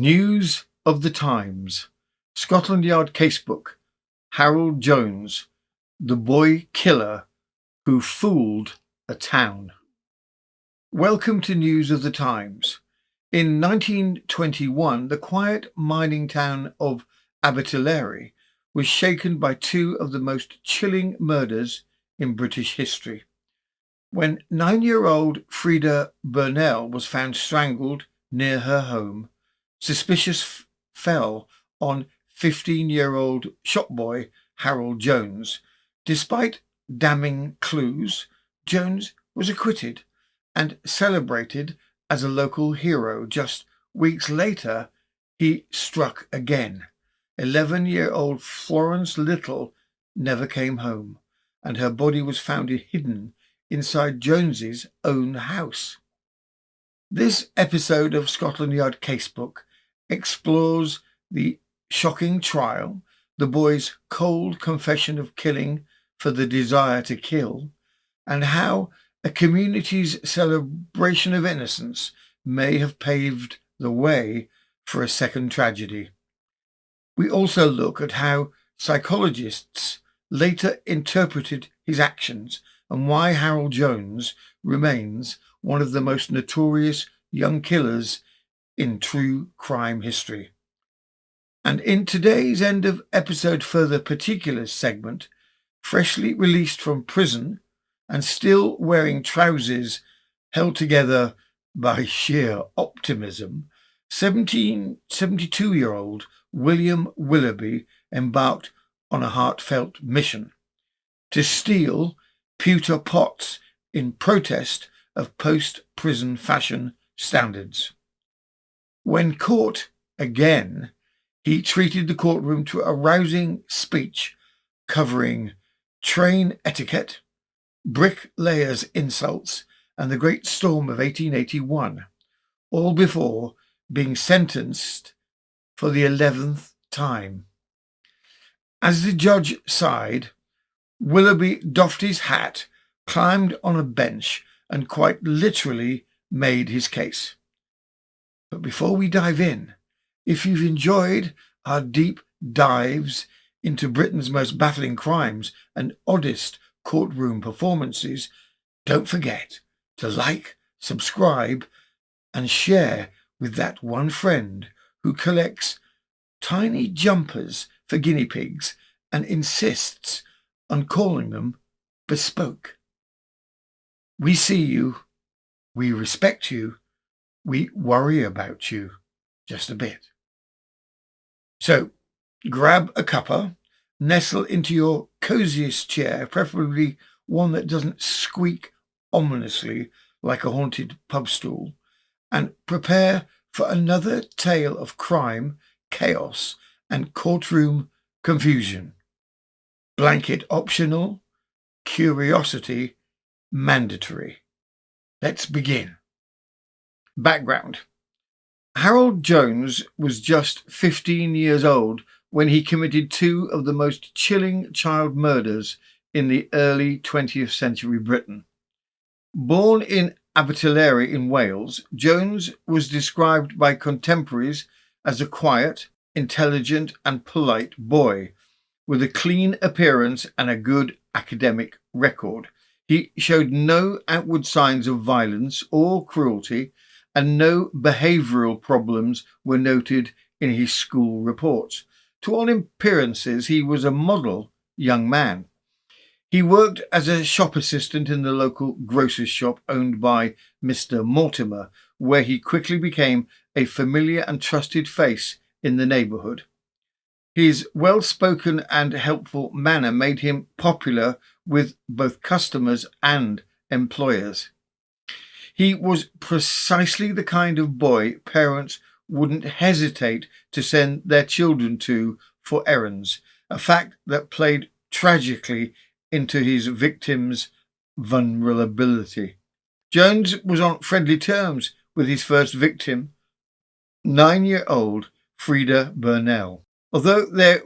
News of the Times. Scotland Yard Casebook. Harold Jones, the boy killer who fooled a town. Welcome to News of the Times. In 1921, the quiet mining town of Acquittal was shaken by two of the most chilling murders in British history. When 9-year-old Frida Burnell was found strangled near her home, suspicious fell on 15-year-old shopboy Harold Jones. Despite damning clues, Jones was acquitted and celebrated as a local hero. Just weeks later, he struck again. 11-year-old Florence Little never came home, and her body was found hidden inside Jones's own house. This episode of Scotland Yard Casebook explores the shocking trial, the boy's cold confession of killing for the desire to kill, and how a community's celebration of innocence may have paved the way for a second tragedy. We also look at how psychologists later interpreted his actions and why Harold Jones remains one of the most notorious young killers in true crime history. And in today's end of episode further particulars segment, freshly released from prison and still wearing trousers held together by sheer optimism, 72-year-old William Willoughby embarked on a heartfelt mission to steal pewter pots in protest of post-prison fashion standards. When caught again, he treated the courtroom to a rousing speech covering train etiquette, bricklayers' insults, and the Great Storm of 1881, all before being sentenced for the 11th time. As the judge sighed, Willoughby doffed his hat, climbed on a bench, and quite literally made his case. But before we dive in, if you've enjoyed our deep dives into Britain's most baffling crimes and oddest courtroom performances, don't forget to like, subscribe, and share with that one friend who collects tiny jumpers for guinea pigs and insists on calling them bespoke. We see you, we respect you, we worry about you just a bit. So grab a cuppa, nestle into your coziest chair, preferably one that doesn't squeak ominously like a haunted pub stool, and prepare for another tale of crime, chaos, and courtroom confusion. Blanket optional, curiosity mandatory. Let's begin. Background. Harold Jones was just 15 years old when he committed two of the most chilling child murders in the early 20th century Britain. Born in Acquittal in Wales, Jones was described by contemporaries as a quiet, intelligent and polite boy with a clean appearance and a good academic record. He showed no outward signs of violence or cruelty, and no behavioural problems were noted in his school reports. To all appearances, he was a model young man. He worked as a shop assistant in the local grocer's shop owned by Mr. Mortimer, where he quickly became a familiar and trusted face in the neighbourhood. His well-spoken and helpful manner made him popular with both customers and employers. He was precisely the kind of boy parents wouldn't hesitate to send their children to for errands, a fact that played tragically into his victim's vulnerability. Jones was on friendly terms with his first victim, 9-year-old Frida Burnell. Although there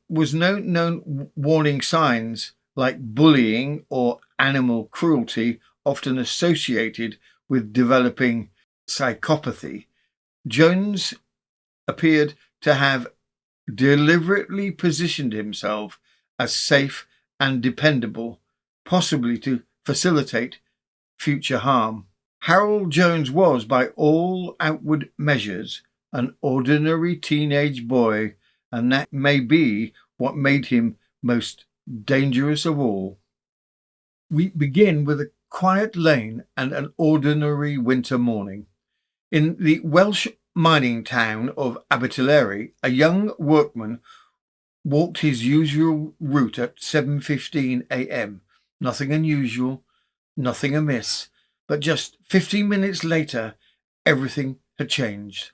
was no known warning signs like bullying or animal cruelty often associated with developing psychopathy, Jones appeared to have deliberately positioned himself as safe and dependable, possibly to facilitate future harm. Harold Jones was, by all outward measures, an ordinary teenage boy, and that may be what made him most dangerous of all. We begin with a quiet lane and an ordinary winter morning. In the Welsh mining town of Abertillery, a young workman walked his usual route at 7:15 a.m. Nothing unusual, nothing amiss, but just 15 minutes later, everything had changed.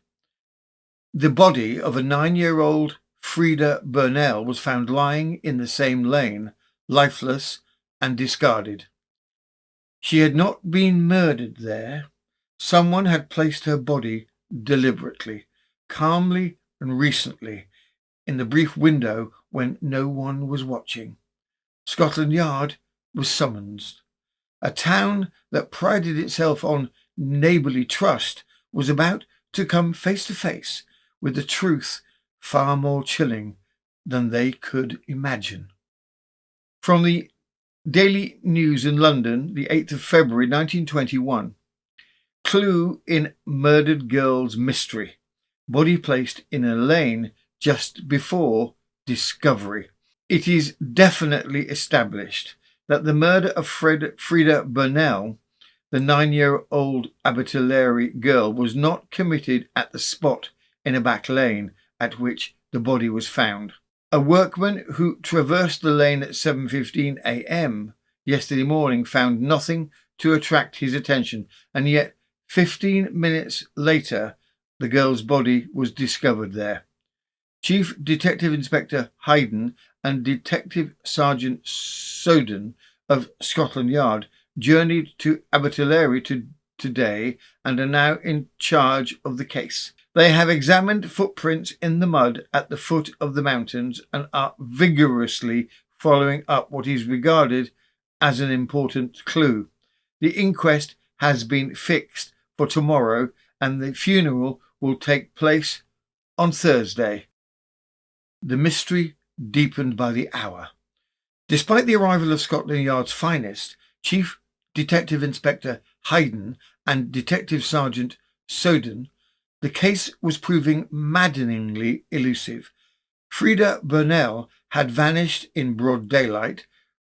The body of a 9-year-old Frida Burnell was found lying in the same lane, lifeless and discarded. She had not been murdered there. Someone had placed her body deliberately, calmly and recently, in the brief window when no one was watching. Scotland Yard was summoned. A town that prided itself on neighbourly trust was about to come face to face with the truth far more chilling than they could imagine. From the Daily News in London, the 8th of February 1921. Clue in murdered girl's mystery. Body placed in a lane just before discovery. It is definitely established that the murder of Frida Burnell, the 9-year-old Abertillery girl, was not committed at the spot in a back lane at which the body was found. A workman who traversed the lane at 7:15 a.m. yesterday morning found nothing to attract his attention, and yet 15 minutes later the girl's body was discovered there. Chief Detective Inspector Hayden and Detective Sergeant Soden of Scotland Yard journeyed to Abertillery today and are now in charge of the case. They have examined footprints in the mud at the foot of the mountains and are vigorously following up what is regarded as an important clue. The inquest has been fixed for tomorrow and the funeral will take place on Thursday. The mystery deepened by the hour. Despite the arrival of Scotland Yard's finest, Chief Detective Inspector Hayden and Detective Sergeant Soden, the case was proving maddeningly elusive. Frida Burnell had vanished in broad daylight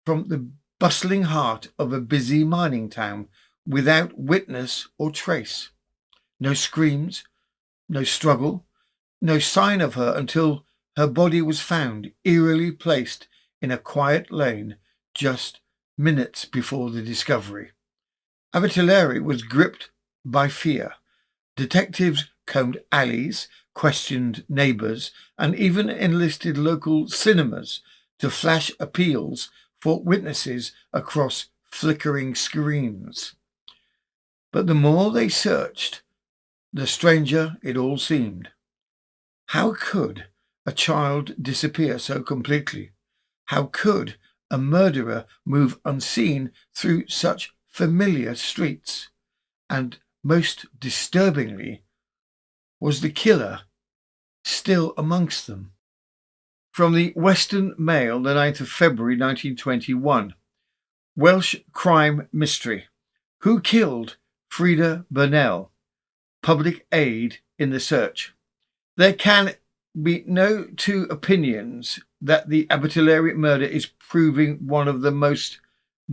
from the bustling heart of a busy mining town without witness or trace. No screams, no struggle, no sign of her until her body was found, eerily placed in a quiet lane just minutes before the discovery. Abertillery was gripped by fear. Detectives combed alleys, questioned neighbours, and even enlisted local cinemas to flash appeals for witnesses across flickering screens. But the more they searched, the stranger it all seemed. How could a child disappear so completely? How could a murderer move unseen through such familiar streets? And most disturbingly, was the killer still amongst them? From the Western Mail, the 9th of February 1921. Welsh crime mystery. Who killed Frida Burnell? Public aid in the search. There can be no two opinions that the Abertillery murder is proving one of the most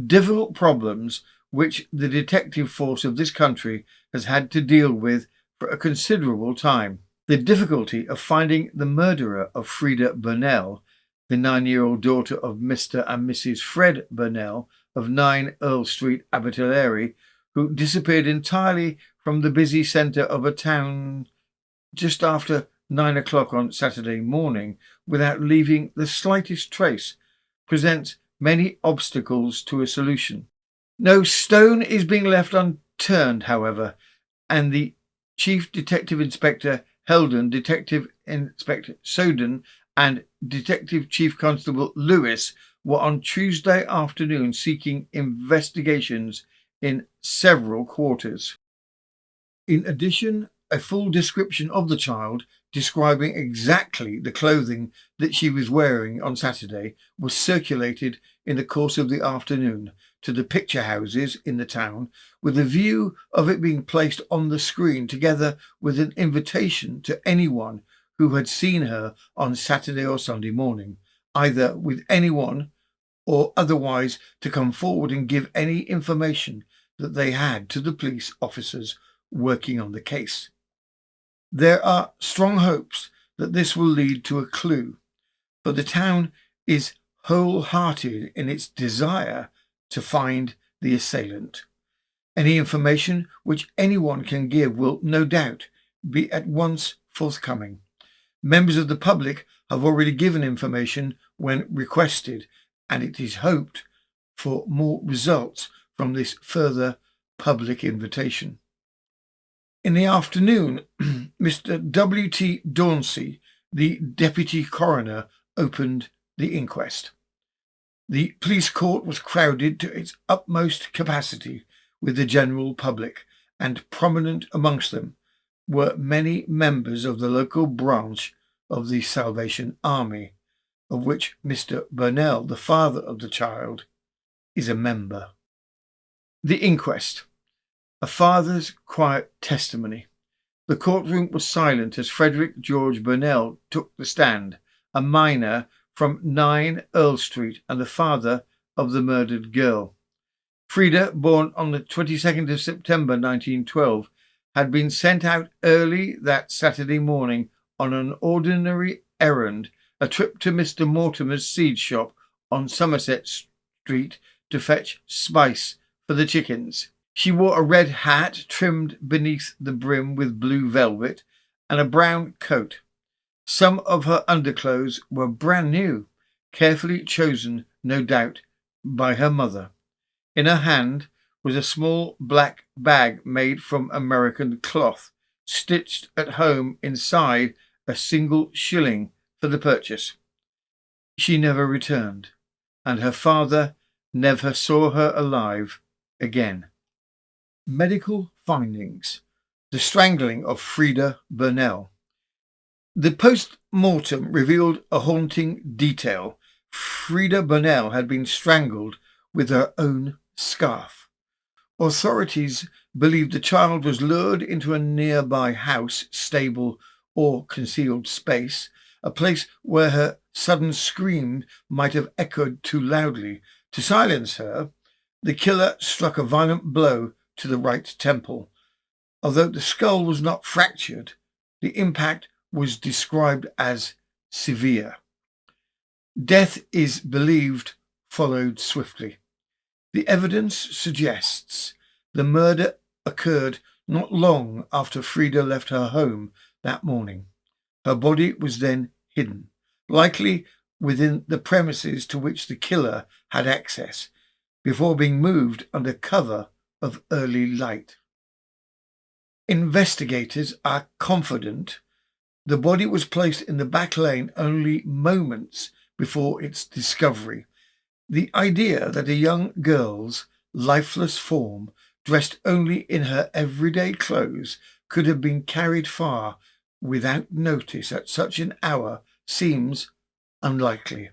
difficult problems which the detective force of this country has had to deal with for a considerable time. The difficulty of finding the murderer of Frida Burnell, the 9-year-old daughter of Mr. and Mrs. Fred Burnell of 9 Earl Street, Abertillery, who disappeared entirely from the busy centre of a town just after 9 o'clock on Saturday morning without leaving the slightest trace, presents many obstacles to a solution. No stone is being left unturned, however, and the Chief Detective Inspector Heldon, Detective Inspector Soden, and Detective Chief Constable Lewis were on Tuesday afternoon seeking investigations in several quarters. In addition a full description of the child, describing exactly the clothing that she was wearing on Saturday, was circulated in the course of the afternoon to the picture houses in the town, with a view of it being placed on the screen, together with an invitation to anyone who had seen her on Saturday or Sunday morning, either with anyone or otherwise, to come forward and give any information that they had to the police officers working on the case. There are strong hopes that this will lead to a clue, but the town is wholehearted in its desire to find the assailant. Any information which anyone can give will no doubt be at once forthcoming. Members of the public have already given information when requested, and it is hoped for more results from this further public invitation. In the afternoon, Mr. W.T. Dauncey, the Deputy Coroner, opened the inquest. The police court was crowded to its utmost capacity with the general public, and prominent amongst them were many members of the local branch of the Salvation Army, of which Mr. Burnell, the father of the child, is a member. The inquest. A father's quiet testimony. The courtroom was silent as Frederick George Burnell took the stand, a miner from 9 Earl Street and the father of the murdered girl. Frida, born on the 22nd of September 1912, had been sent out early that Saturday morning on an ordinary errand, a trip to Mr. Mortimer's seed shop on Somerset Street to fetch spice for the chickens. She wore a red hat trimmed beneath the brim with blue velvet and a brown coat. Some of her underclothes were brand new, carefully chosen, no doubt, by her mother. In her hand was a small black bag made from American cloth, stitched at home inside a single shilling for the purchase. She never returned, and her father never saw her alive again. Medical findings. The strangling of Frida Burnell. The post-mortem revealed a haunting detail. Frida Burnell had been strangled with her own scarf. Authorities believed the child was lured into a nearby house, stable, or concealed space, a place where her sudden scream might have echoed too loudly. To silence her, the killer struck a violent blow to the right temple. Although the skull was not fractured, the impact was described as severe. Death is believed followed swiftly. The evidence suggests the murder occurred not long after Frida left her home that morning. Her body was then hidden, likely within the premises to which the killer had access, before being moved under cover of early light. Investigators are confident the body was placed in the back lane only moments before its discovery. The idea that a young girl's lifeless form, dressed only in her everyday clothes, could have been carried far without notice at such an hour seems unlikely.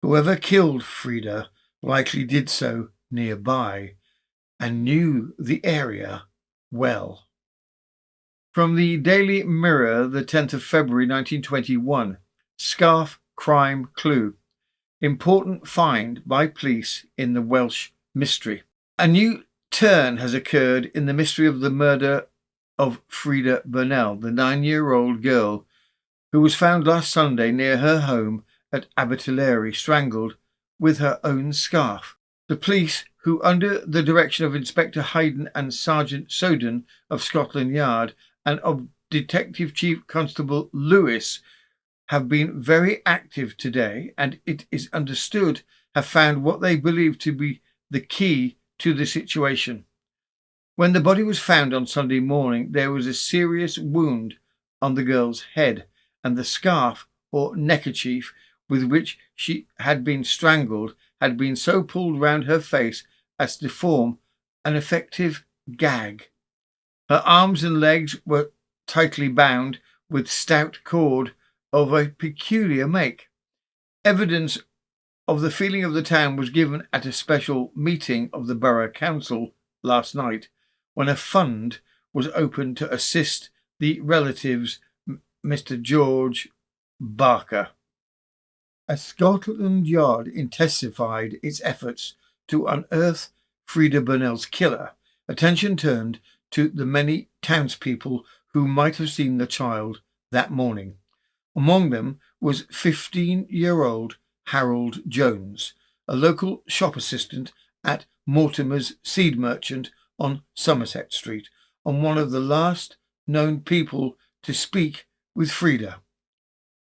Whoever killed Frida likely did so nearby and knew the area well. From the Daily Mirror, the 10th of February 1921, Scarf Crime Clue. Important find by police in the Welsh mystery. A new turn has occurred in the mystery of the murder of Frida Burnell, the 9-year-old girl who was found last Sunday near her home at Acquittal, strangled with her own scarf. The police, who under the direction of Inspector Hayden and Sergeant Soden of Scotland Yard and of Detective Chief Constable Lewis, have been very active today, and it is understood have found what they believe to be the key to the situation. When the body was found on Sunday morning, there was a serious wound on the girl's head, and the scarf or neckerchief with which she had been strangled had been so pulled round her face as to form an effective gag. Her arms and legs were tightly bound with stout cord of a peculiar make. Evidence of the feeling of the town was given at a special meeting of the Borough Council last night, when a fund was opened to assist the relatives Mr. George Barker. As Scotland Yard intensified its efforts to unearth Frida Burnell's killer, attention turned to the many townspeople who might have seen the child that morning. Among them was 15-year-old Harold Jones, a local shop assistant at Mortimer's Seed Merchant on Somerset Street, and one of the last known people to speak with Frida.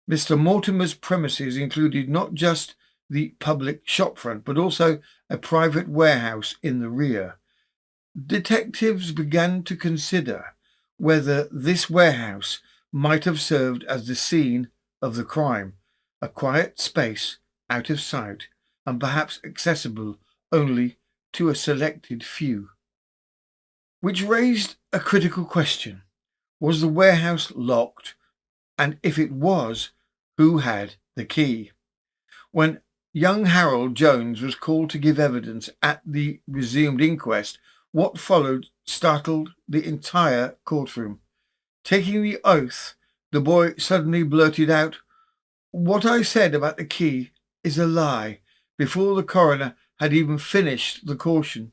Mr. Mortimer's premises included not just the public shopfront, but also a private warehouse in the rear. Detectives began to consider whether this warehouse might have served as the scene of the crime, a quiet space out of sight and perhaps accessible only to a selected few. Which raised a critical question. Was the warehouse locked? And if it was, who had the key? When young Harold Jones was called to give evidence at the resumed inquest, what followed startled the entire courtroom. Taking the oath, the boy suddenly blurted out, "What I said about the key is a lie," before the coroner had even finished the caution.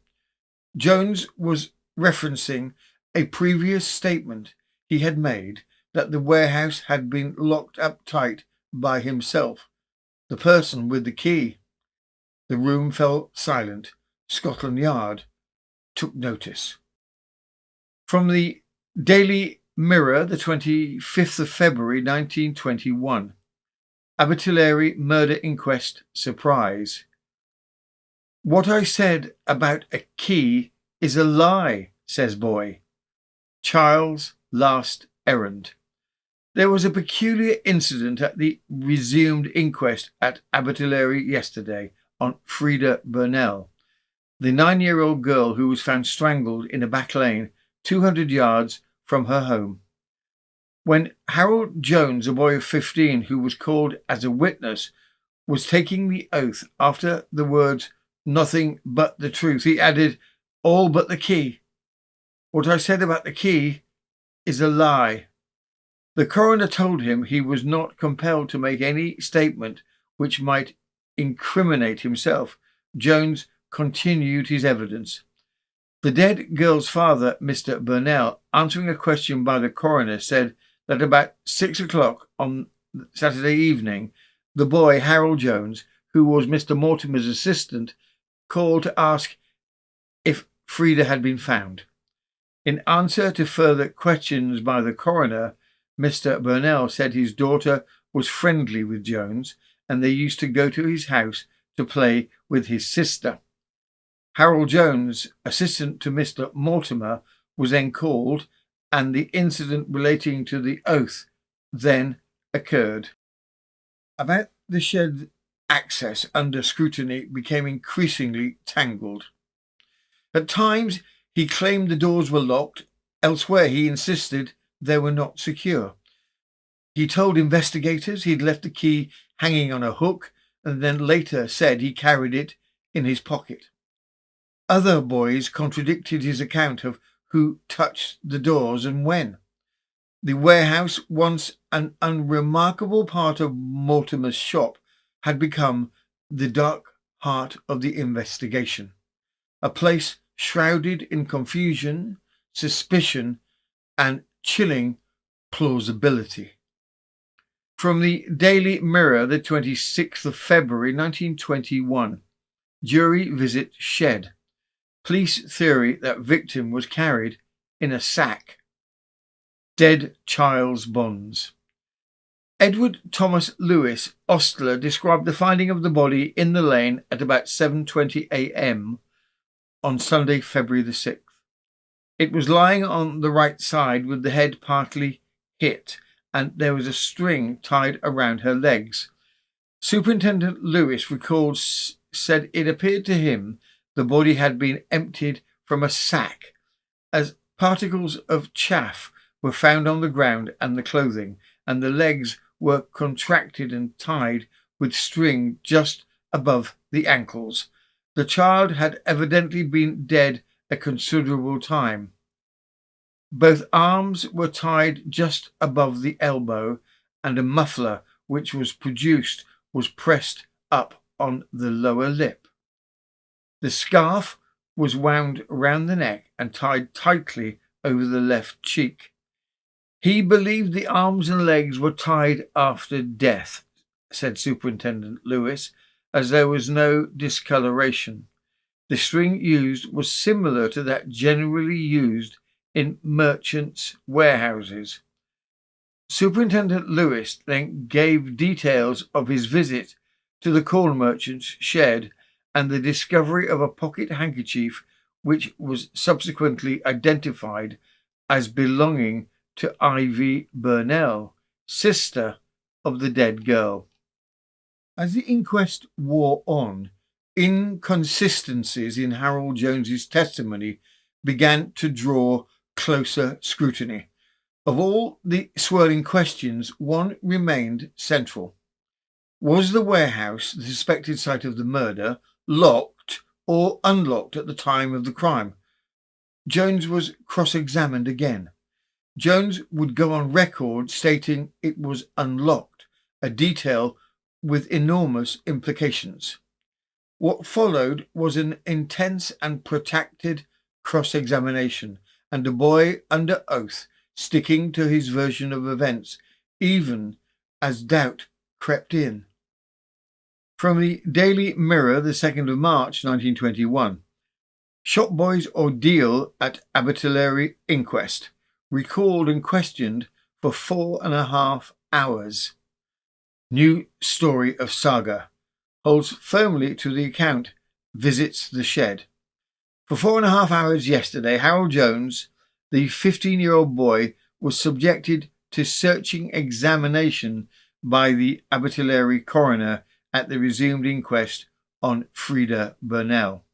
Jones was referencing a previous statement he had made that the warehouse had been locked up tight by himself, the person with the key. The room fell silent. Scotland Yard took notice. From the Daily Mirror, the 25th of February 1921. Acquittal murder inquest surprise. What I said about a key is a lie, says boy. Child's last errand. There was a peculiar incident at the resumed inquest at Acquittal yesterday on Frida Burnell, the 9-year-old girl who was found strangled in a back lane 200 yards from her home. When Harold Jones, a boy of 15 who was called as a witness, was taking the oath after the words "nothing but the truth," he added, "all but the key. What I said about the key is a lie." The coroner told him he was not compelled to make any statement which might incriminate himself. Jones continued his evidence. The dead girl's father, Mr. Burnell, answering a question by the coroner, said that about 6 o'clock on Saturday evening, the boy, Harold Jones, who was Mr. Mortimer's assistant, called to ask if Frida had been found. In answer to further questions by the coroner, Mr. Burnell said his daughter was friendly with Jones and they used to go to his house to play with his sister. Harold Jones, assistant to Mr. Mortimer, was then called and the incident relating to the oath then occurred. About the shed, access under scrutiny became increasingly tangled. At times he claimed the doors were locked, elsewhere he insisted they were not secure. He told investigators he'd left the key hanging on a hook and then later said he carried it in his pocket. Other boys contradicted his account of who touched the doors and when. The warehouse, once an unremarkable part of Mortimer's shop, had become the dark heart of the investigation, a place shrouded in confusion, suspicion, and chilling plausibility. From the Daily Mirror, the 26th of February 1921. Jury visit shed. Police theory that victim was carried in a sack. Dead child's bonds. Edward Thomas Lewis, ostler, described the finding of the body in the lane at about 7:20 a.m. on Sunday, February the 6th. It was lying on the right side with the head partly hit, and there was a string tied around her legs. Superintendent Lewis said it appeared to him the body had been emptied from a sack, as particles of chaff were found on the ground and the clothing, and the legs were contracted and tied with string just above the ankles. The child had evidently been dead a considerable time. Both arms were tied just above the elbow, and a muffler which was produced was pressed up on the lower lip. The scarf was wound round the neck and tied tightly over the left cheek. He believed the arms and legs were tied after death, said Superintendent Lewis, as there was no discoloration. The string used was similar to that generally used in merchants' warehouses. Superintendent Lewis then gave details of his visit to the corn merchant's shed and the discovery of a pocket handkerchief which was subsequently identified as belonging to Ivy Burnell, sister of the dead girl. As the inquest wore on, inconsistencies in Harold Jones's testimony began to draw closer scrutiny. Of all the swirling questions, one remained central. Was the warehouse, the suspected site of the murder, locked or unlocked at the time of the crime? Jones was cross-examined again. Jones would go on record stating it was unlocked, a detail with enormous implications. What followed was an intense and protracted cross-examination, and a boy under oath sticking to his version of events, even as doubt crept in. From the Daily Mirror, the 2nd of March, 1921. Shopboy's ordeal at Acquittal inquest, recalled and questioned for 4.5 hours. New story of saga, holds firmly to the account, visits the shed. For 4.5 hours yesterday, Harold Jones, the 15-year-old boy, was subjected to searching examination by the Acquittal coroner at the resumed inquest on Frida Burnell.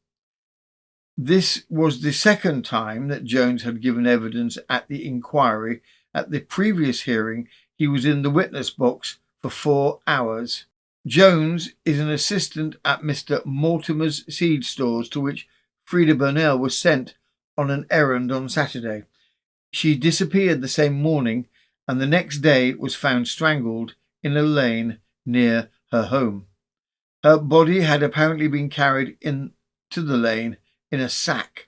This was the second time that Jones had given evidence at the inquiry. At the previous hearing, he was in the witness box for 4 hours. Jones is an assistant at Mr. Mortimer's seed stores, to which Frida Burnell was sent on an errand on Saturday. She disappeared the same morning, and the next day was found strangled in a lane near her home. Her body had apparently been carried into the lane in a sack.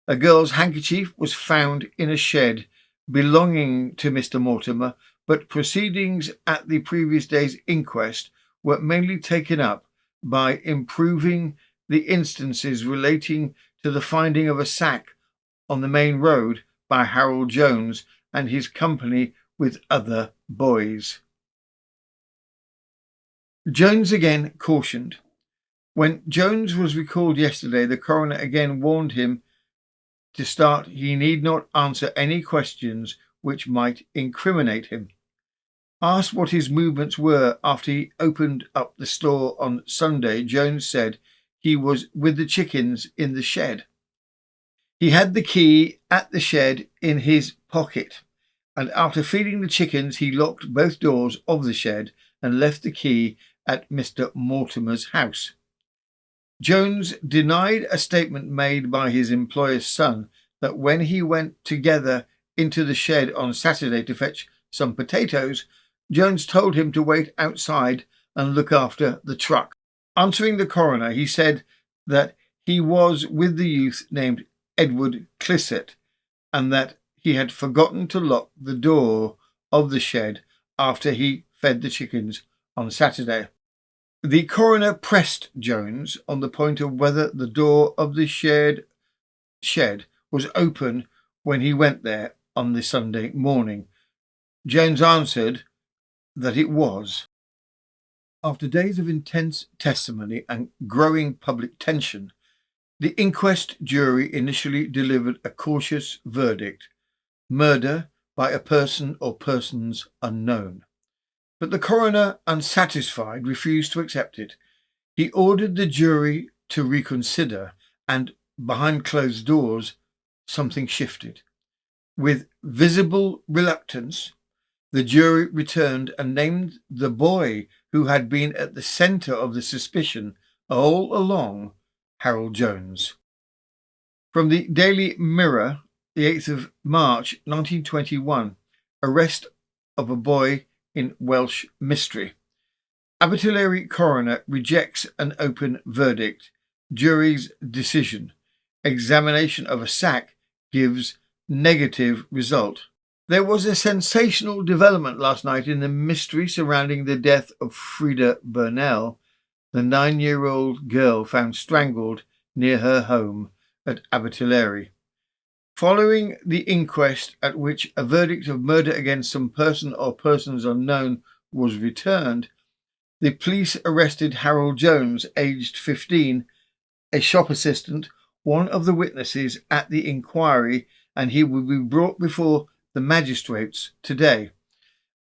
A girl's handkerchief was found in a shed belonging to Mr. Mortimer, but proceedings at the previous day's inquest were mainly taken up by improving the instances relating to the finding of a sack on the main road by Harold Jones and his company with other boys. Jones again cautioned. When Jones was recalled yesterday, the coroner again warned him to start he need not answer any questions which might incriminate him. Asked what his movements were after he opened up the store on Sunday, Jones said he was with the chickens in the shed. He had the key at the shed in his pocket, and after feeding the chickens, he locked both doors of the shed and left the key at Mr. Mortimer's house. Jones denied a statement made by his employer's son that when he went together into the shed on Saturday to fetch some potatoes, Jones told him to wait outside and look after the truck. Answering the coroner, he said that he was with the youth named Edward Clisset and that he had forgotten to lock the door of the shed after he fed the chickens on Saturday. The coroner pressed Jones on the point of whether the door of the shed was open when he went there on the Sunday morning. Jones answered that it was. After days of intense testimony and growing public tension, the inquest jury initially delivered a cautious verdict: murder by a person or persons unknown. But the coroner, unsatisfied, refused to accept it. He ordered the jury to reconsider, and behind closed doors, something shifted. With visible reluctance, the jury returned and named the boy who had been at the centre of the suspicion all along Harold Jones. From the Daily Mirror, the 8th of March 1921, arrest of a boy in Welsh mystery. Acquittal coroner rejects an open verdict. Jury's decision. Examination of a sack gives negative result. There was a sensational development last night in the mystery surrounding the death of Frida Burnell, the 9-year-old girl found strangled near her home at Acquittal. Following the inquest at which a verdict of murder against some person or persons unknown was returned, the police arrested Harold Jones, aged 15, a shop assistant, one of the witnesses at the inquiry, and he will be brought before the magistrates today.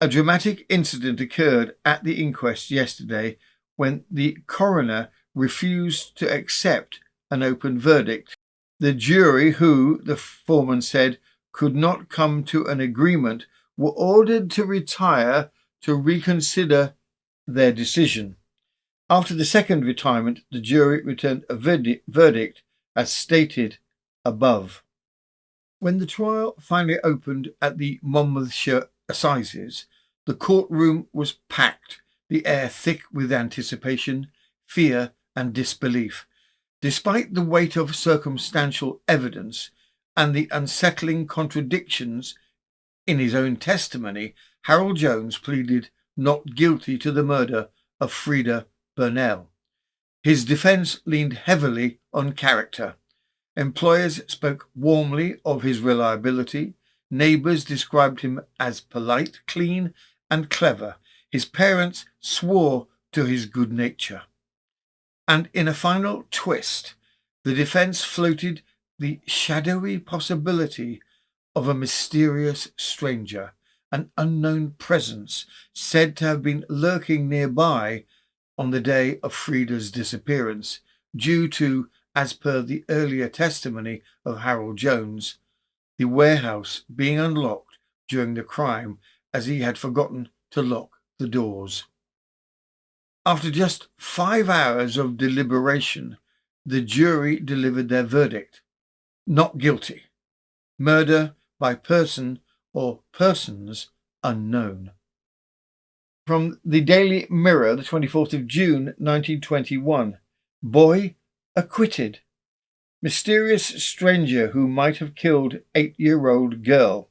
A dramatic incident occurred at the inquest yesterday when the coroner refused to accept an open verdict. The jury, who, the foreman said, could not come to an agreement, were ordered to retire to reconsider their decision. After the second retirement, the jury returned a verdict as stated above. When the trial finally opened at the Monmouthshire Assizes, the courtroom was packed, the air thick with anticipation, fear and disbelief. Despite the weight of circumstantial evidence and the unsettling contradictions in his own testimony, Harold Jones pleaded not guilty to the murder of Frida Burnell. His defence leaned heavily on character. Employers spoke warmly of his reliability. Neighbours described him as polite, clean and clever. His parents swore to his good nature. And in a final twist, the defence floated the shadowy possibility of a mysterious stranger, an unknown presence said to have been lurking nearby on the day of Frida's disappearance, due to, as per the earlier testimony of Harold Jones, the warehouse being unlocked during the crime as he had forgotten to lock the doors. After just 5 hours of deliberation, the jury delivered their verdict. Not guilty. Murder by person or persons unknown. From the Daily Mirror, the 24th of June, 1921. Boy acquitted. Mysterious stranger who might have killed 8-year-old girl.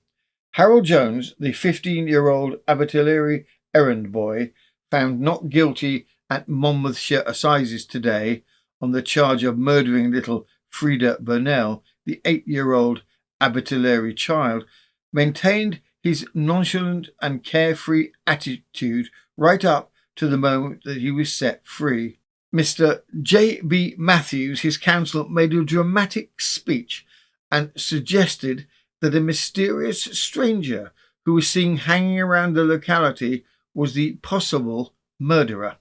Harold Jones, the 15-year-old Acquittal errand boy, found not guilty at Monmouthshire Assizes today on the charge of murdering little Frida Burnell, the 8-year-old Acquittal child, maintained his nonchalant and carefree attitude right up to the moment that he was set free. Mr. J.B. Matthews, his counsel, made a dramatic speech and suggested that a mysterious stranger who was seen hanging around the locality was the possible murderer.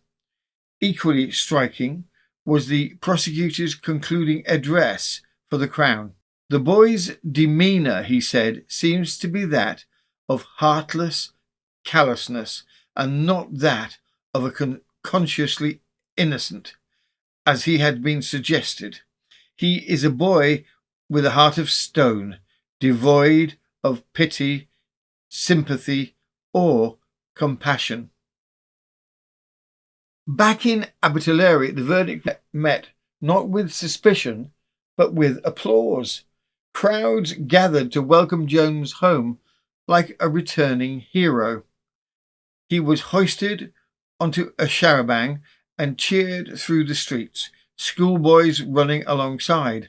Equally striking was the prosecutor's concluding address for the Crown. The boy's demeanour, he said, seems to be that of heartless callousness and not that of a consciously innocent, as he had been suggested. He is a boy with a heart of stone, devoid of pity, sympathy, or compassion. Back in Acquittal, the verdict met not with suspicion, but with applause. Crowds gathered to welcome Jones home like a returning hero. He was hoisted onto a charabanc and cheered through the streets, schoolboys running alongside.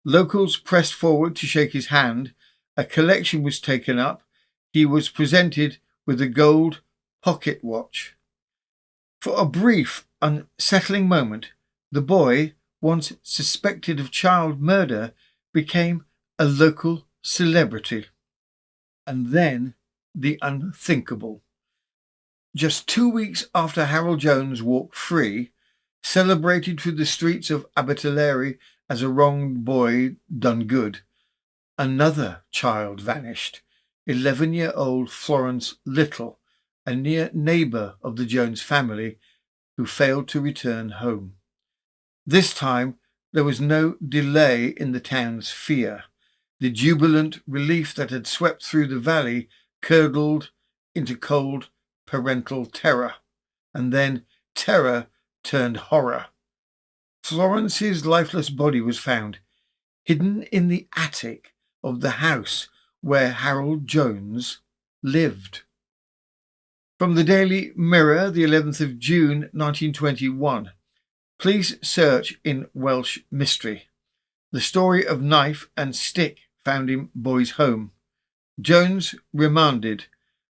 Locals pressed forward to shake his hand. A collection was taken up. He was presented with a gold pocket watch. For a brief, unsettling moment, the boy, once suspected of child murder, became a local celebrity. And then the unthinkable. Just 2 weeks after Harold Jones walked free, celebrated through the streets of Acquittal as a wronged boy done good, Another child vanished, 11-year-old Florence Little, a near neighbour of the Jones family, who failed to return home. This time, there was no delay in the town's fear. The jubilant relief that had swept through the valley curdled into cold parental terror, and then terror turned horror. Florence's lifeless body was found, hidden in the attic of the house where Harold Jones lived. From the Daily Mirror, the 11th of June 1921. Police search in Welsh mystery. The story of knife and stick found in boy's home. Jones remanded.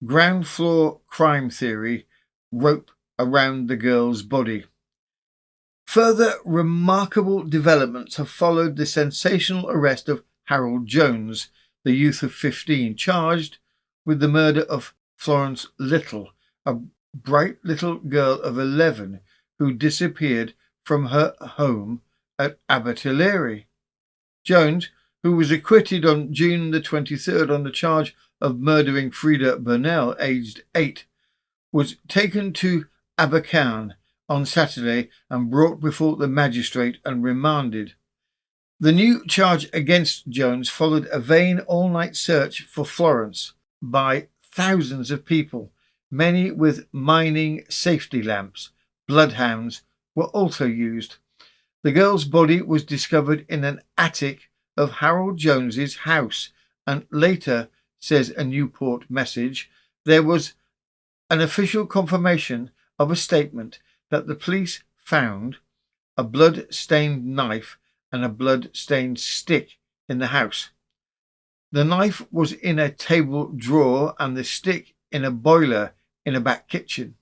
Ground floor crime theory. Rope around the girl's body. Further remarkable developments have followed the sensational arrest of Harold Jones, the youth of 15, charged with the murder of Florence Little, a bright little girl of 11 who disappeared from her home at Acquittal. Jones, who was acquitted on June the 23rd on the charge of murdering Frida Burnell, aged 8, was taken to Abercairn on Saturday and brought before the magistrate and remanded. The new charge against Jones followed a vain all-night search for Florence by thousands of people, many with mining safety lamps. Bloodhounds were also used. The girl's body was discovered in an attic of Harold Jones's house, and later, says a Newport message, there was an official confirmation of a statement that the police found a blood-stained knife and a blood-stained stick in the house. The knife was in a table drawer and the stick in a boiler in a back kitchen.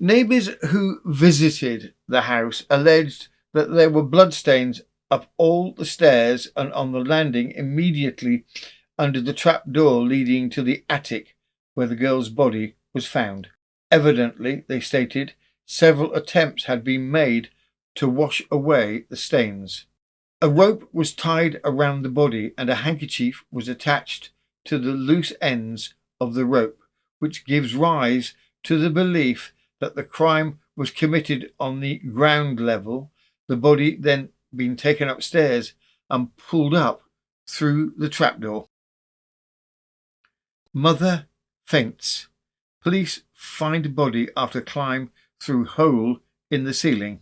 Neighbours who visited the house alleged that there were bloodstains up all the stairs and on the landing immediately under the trap door leading to the attic where the girl's body was found. Evidently, they stated, several attempts had been made to wash away the stains. A rope was tied around the body and a handkerchief was attached to the loose ends of the rope, which gives rise to the belief that the crime was committed on the ground level, the body then being taken upstairs and pulled up through the trapdoor. Mother faints. Police find body after climb through hole in the ceiling.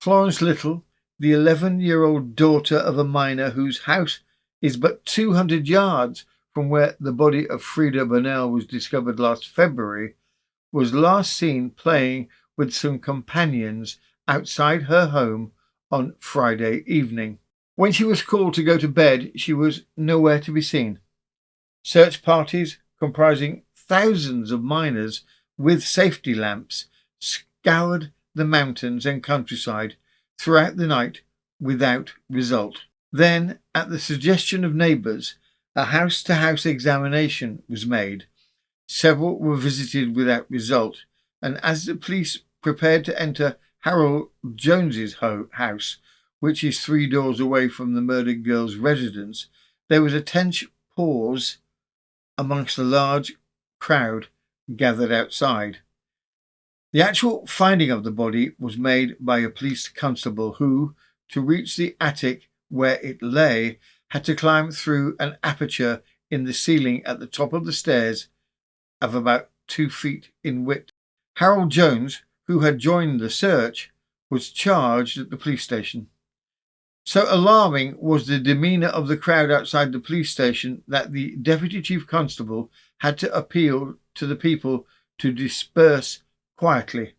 Florence Little, the 11-year-old daughter of a miner whose house is but 200 yards from where the body of Frida Burnell was discovered last February, was last seen playing with some companions outside her home on Friday evening. When she was called to go to bed, she was nowhere to be seen. Search parties comprising thousands of miners with safety lamps scoured the mountains and countryside throughout the night without result. Then, at the suggestion of neighbours, a house-to-house examination was made. Several were visited without result, and as the police prepared to enter Harold Jones's house, which is 3 doors away from the murdered girl's residence, there was a tense pause amongst a large crowd gathered outside. The actual finding of the body was made by a police constable who, to reach the attic where it lay, had to climb through an aperture in the ceiling at the top of the stairs of about 2 feet in width. Harold Jones, who had joined the search, was charged at the police station. So alarming was the demeanour of the crowd outside the police station that the Deputy Chief Constable had to appeal to the people to disperse quietly.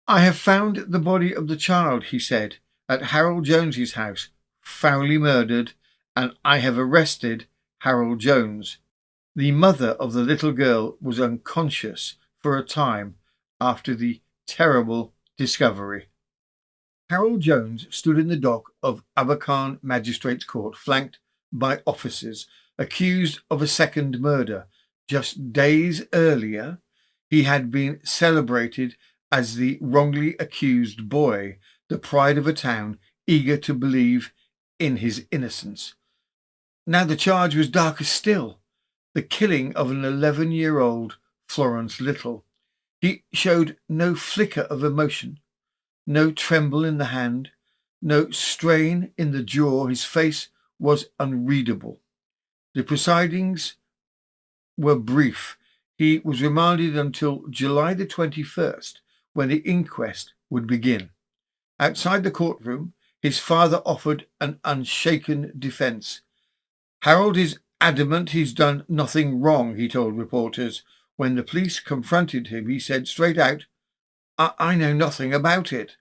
"I have found the body of the child," he said, "at Harold Jones's house, foully murdered, and I have arrested Harold Jones." The mother of the little girl was unconscious for a time after the terrible discovery. Harold Jones stood in the dock of Abercairn Magistrates' Court, flanked by officers, accused of a second murder. Just days earlier, he had been celebrated as the wrongly accused boy, the pride of a town eager to believe in his innocence. Now the charge was darker still, the killing of an 11-year-old Florence Little. He showed no flicker of emotion, no tremble in the hand, no strain in the jaw. His face was unreadable. The proceedings were brief. He was remanded until July the 21st, when the inquest would begin. Outside the courtroom, his father offered an unshaken defence. Harold is adamant he's done nothing wrong, he told reporters. When the police confronted him, he said straight out, I know nothing about it.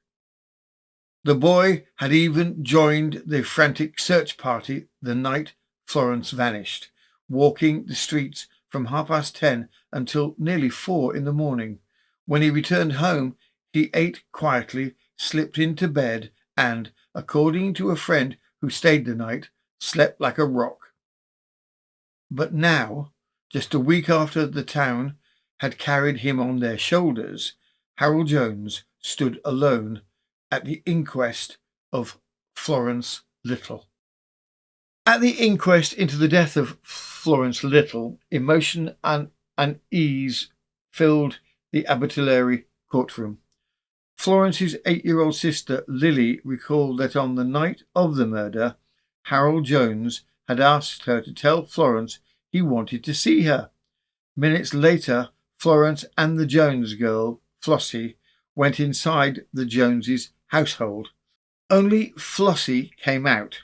The boy had even joined the frantic search party the night Florence vanished, walking the streets from 10:30 until nearly 4 in the morning. When he returned home, he ate quietly, slipped into bed, and, according to a friend who stayed the night, slept like a rock. But now, just a week after the town had carried him on their shoulders, Harold Jones stood alone at the inquest of Florence Little. At the inquest into the death of Florence Little, emotion and unease filled the arbitrary courtroom. Florence's 8-year-old sister, Lily, recalled that on the night of the murder, Harold Jones had asked her to tell Florence he wanted to see her. Minutes later, Florence and the Jones girl, Flossie, went inside the Joneses' household. Only Flossie came out.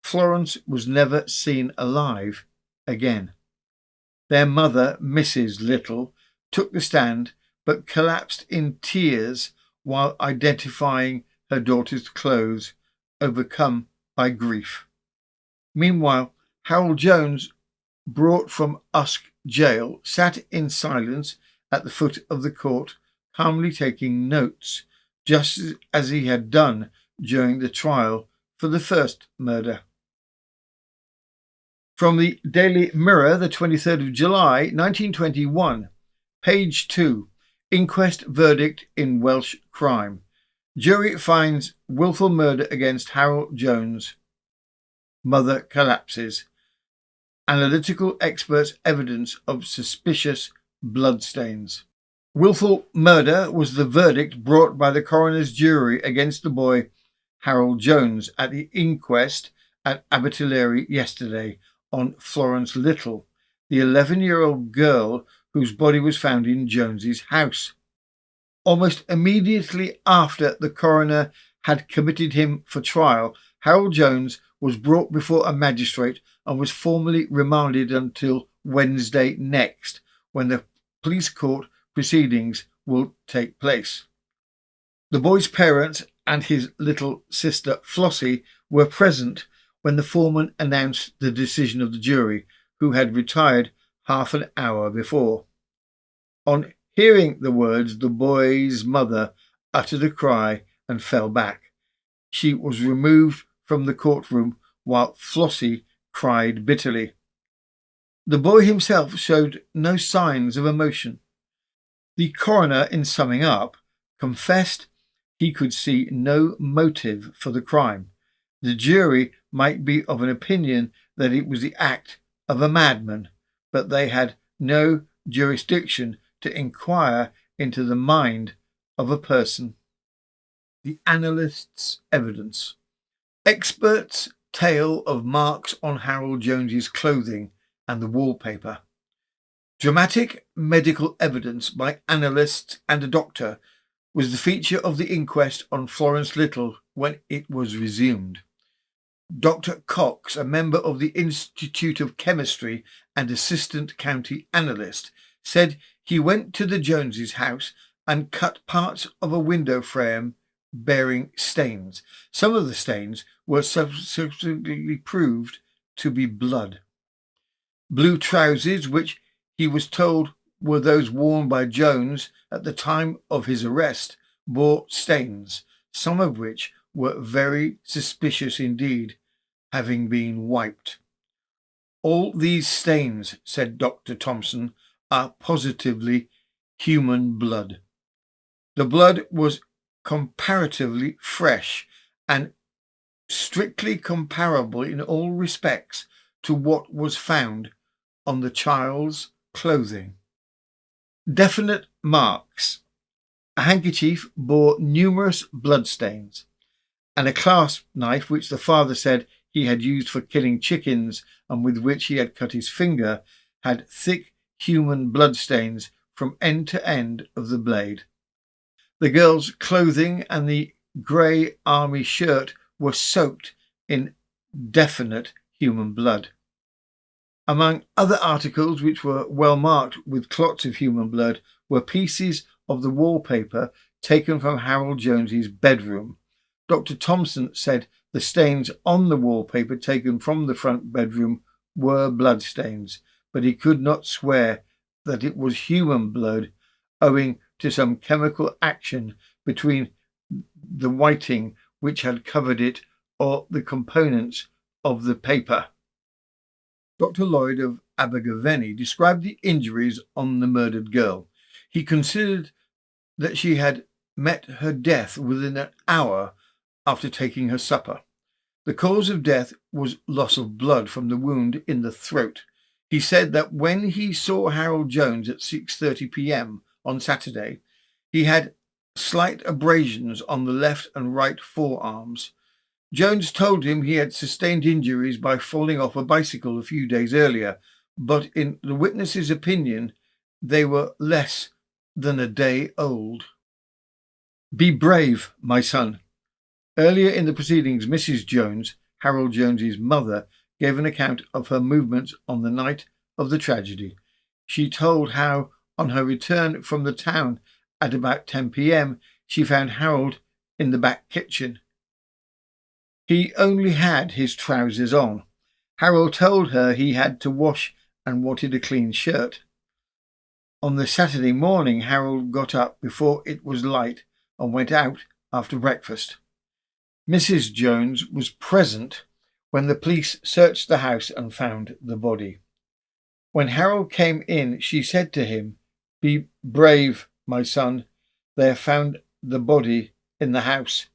Florence was never seen alive again. Their mother, Mrs. Little, took the stand but collapsed in tears while identifying her daughter's clothes, overcome by grief. Meanwhile, Harold Jones, brought from Usk jail, sat in silence at the foot of the court, calmly taking notes, just as he had done during the trial for the first murder. From the Daily Mirror, the 23rd of July, 1921, page 2, inquest verdict in Welsh crime. Jury finds willful murder against Harold Jones. Mother collapses. Analytical experts evidence of suspicious bloodstains. Willful murder was the verdict brought by the coroner's jury against the boy Harold Jones at the inquest at Acquittal yesterday on Florence Little, the 11-year-old girl whose body was found in Jones's house. Almost immediately after the coroner had committed him for trial, Harold Jones was brought before a magistrate and was formally remanded until Wednesday next, when the police court proceedings will take place. The boy's parents and his little sister Flossie were present when the foreman announced the decision of the jury, who had retired half an hour before. On hearing the words, the boy's mother uttered a cry and fell back. She was removed from the courtroom while Flossie cried bitterly. The boy himself showed no signs of emotion. The coroner, in summing up, confessed he could see no motive for the crime. The jury might be of an opinion that it was the act of a madman, but they had no jurisdiction to inquire into the mind of a person. The analyst's evidence. Experts' tale of marks on Harold Jones's clothing and the wallpaper. Dramatic medical evidence by analysts and a doctor was the feature of the inquest on Florence Little when it was resumed. Dr. Cox, a member of the Institute of Chemistry and assistant county analyst, said he went to the Joneses' house and cut parts of a window frame bearing stains. Some of the stains were subsequently proved to be blood. Blue trousers, which he was told were those worn by Jones at the time of his arrest, bore stains, some of which were very suspicious indeed, having been wiped. All these stains, said Dr. Thompson, are positively human blood. The blood was comparatively fresh and strictly comparable in all respects to what was found on the child's clothing. Definite marks. A handkerchief bore numerous bloodstains, and a clasp knife, which the father said he had used for killing chickens and with which he had cut his finger, had thick human bloodstains from end to end of the blade. The girl's clothing and the grey army shirt were soaked in definite human blood. Among other articles which were well marked with clots of human blood were pieces of the wallpaper taken from Harold Jones's bedroom. Dr. Thompson said the stains on the wallpaper taken from the front bedroom were bloodstains, but he could not swear that it was human blood, owing to some chemical action between the whiting which had covered it or the components of the paper. Dr. Lloyd of Abergavenny described the injuries on the murdered girl. He considered that she had met her death within an hour after taking her supper. The cause of death was loss of blood from the wound in the throat. He said that when he saw Harold Jones at 6:30 p.m. on Saturday, he had slight abrasions on the left and right forearms. Jones told him he had sustained injuries by falling off a bicycle a few days earlier, but in the witness's opinion, they were less than a day old. Be brave, my son. Earlier in the proceedings, Mrs. Jones, Harold Jones's mother, gave an account of her movements on the night of the tragedy. She told how, on her return from the town at about 10 p.m., she found Harold in the back kitchen. He only had his trousers on. Harold told her he had to wash and wanted a clean shirt. On the Saturday morning, Harold got up before it was light and went out after breakfast. Mrs. Jones was present when the police searched the house and found the body. When Harold came in, she said to him, "Be brave, my son. They have found the body in the house."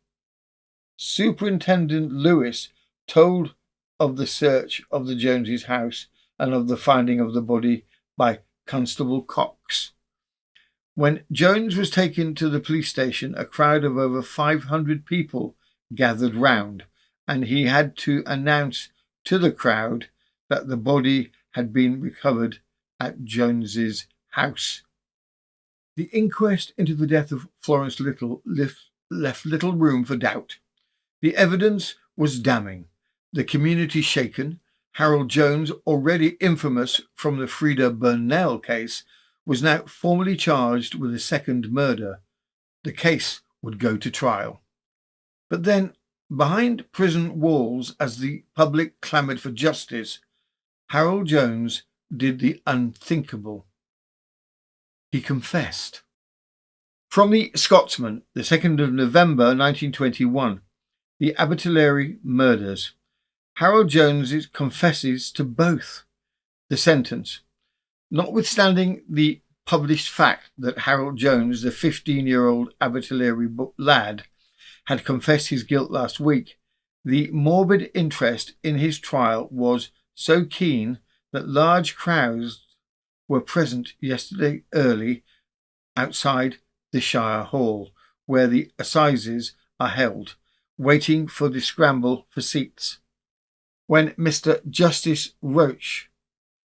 Superintendent Lewis told of the search of the Joneses' house and of the finding of the body by Constable Cox. When Jones was taken to the police station, a crowd of over 500 people gathered round, and he had to announce to the crowd that the body had been recovered at Jones's house. The inquest into the death of Florence Little left little room for doubt. The evidence was damning, the community shaken. Harold Jones, already infamous from the Frida Burnell case, was now formally charged with a second murder. The case would go to trial. But then, behind prison walls, as the public clamoured for justice, Harold Jones did the unthinkable. He confessed. From the Scotsman, the 2nd of November 1921, the Acquittal murders. Harold Jones confesses to both. The sentence. Notwithstanding the published fact that Harold Jones, the 15-year-old Acquittal lad, had confessed his guilt last week, the morbid interest in his trial was so keen that large crowds were present yesterday early outside the Shire Hall, where the assizes are held, waiting for the scramble for seats. When Mr. Justice Roach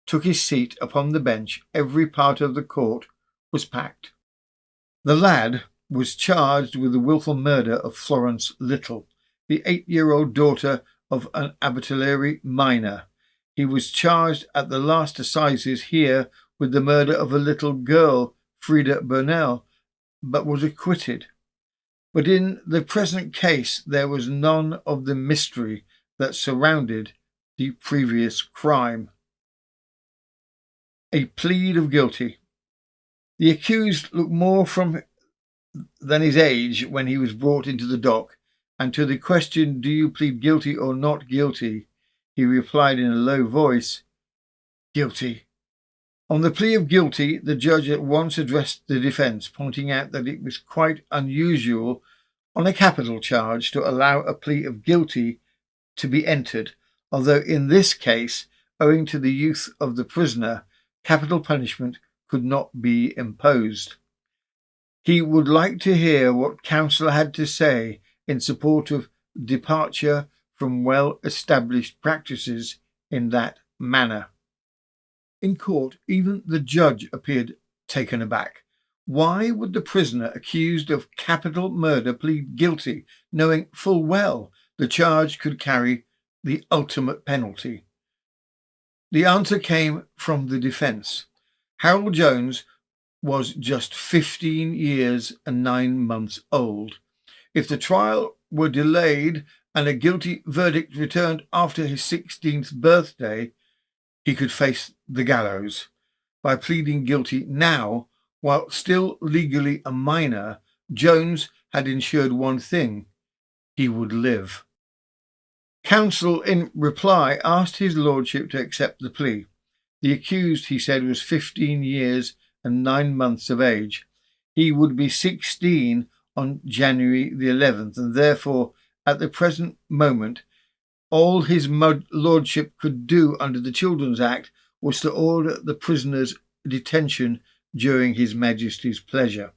took his seat upon the bench, every part of the court was packed. The lad was charged with the willful murder of Florence Little, the 8-year-old daughter of an Acquittal miner. He was charged at the last assizes here with the murder of a little girl, Frida Burnell, but was acquitted. But in the present case there was none of the mystery that surrounded the previous crime. A plea of guilty. The accused looked more than his age when he was brought into the dock, and to the question, "Do you plead guilty or not guilty?" he replied in a low voice, "Guilty." On the plea of guilty, the judge at once addressed the defence, pointing out that it was quite unusual on a capital charge to allow a plea of guilty to be entered, although in this case owing to the youth of the prisoner, capital punishment could not be imposed. He would like to hear what counsel had to say in support of departure from well-established practices in that manner. In court, even the judge appeared taken aback. Why would the prisoner accused of capital murder plead guilty, knowing full well the charge could carry the ultimate penalty? The answer came from the defence. Harold Jones was just 15 years and 9 months old. If the trial were delayed and a guilty verdict returned after his 16th birthday, he could face the gallows. By pleading guilty now, while still legally a minor, Jones had ensured one thing: he would live. Counsel, in reply, asked his lordship to accept the plea. The accused, he said, was 15 years and 9 months of age. He would be 16 on January the 11th, and therefore, at the present moment, all his lordship could do under the Children's Act was to order the prisoner's detention during His Majesty's pleasure.